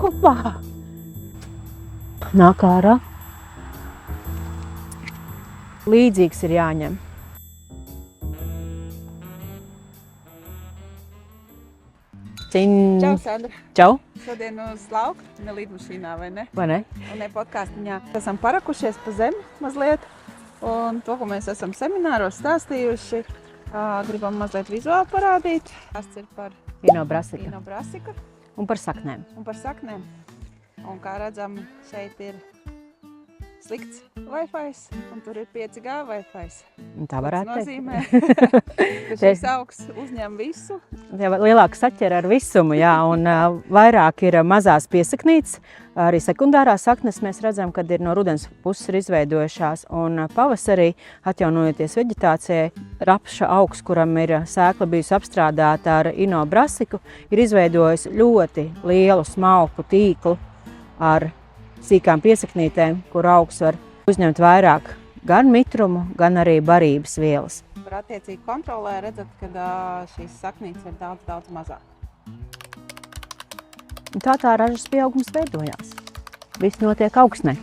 Hopā! Nāk ārā. Līdzīgs ir jāņem. Čau, Sandra! Čau! Šodien uz lauku, ne līdmašīnā, vai ne? Vai ne? Un ne podkāstiņā. Esam parakušies pa zemi mazliet. Un to, ko mēs esam semināros stāstījuši, gribam mazliet vizuāli parādīt. Tas ir par Ino Brasika. Ino Brasika. Un par saknēm. Un par saknēm. Un kā redzam, šeit ir slikts Wi-Fi, un tur ir 5G Wi-Fi. Tā varētu teikt. teikt. Nozīmē, ka šis augs uzņem visu. Lielāka saķera ar visumu, jā, un vairāk ir mazās piesaknītes. Arī sekundārās saknes mēs redzam, kad ir no rudens puses ir izveidojušās, un pavasarī, atjaunojoties veģetācijai, rapša augs, kuram ir sēkla bijusi apstrādāta ar Ino Brasiku, ir izveidojis ļoti lielu smalku tīklu ar sīkām piesaknītēm, kur augs var uzņemt vairāk gan mitrumu, gan arī barības vielas. Par attiecīgi kontrolē redzat, ka šīs saknītes ir daudz mazāk. Un tā ražas pieaugums veidojās. Viss notiek augsnē.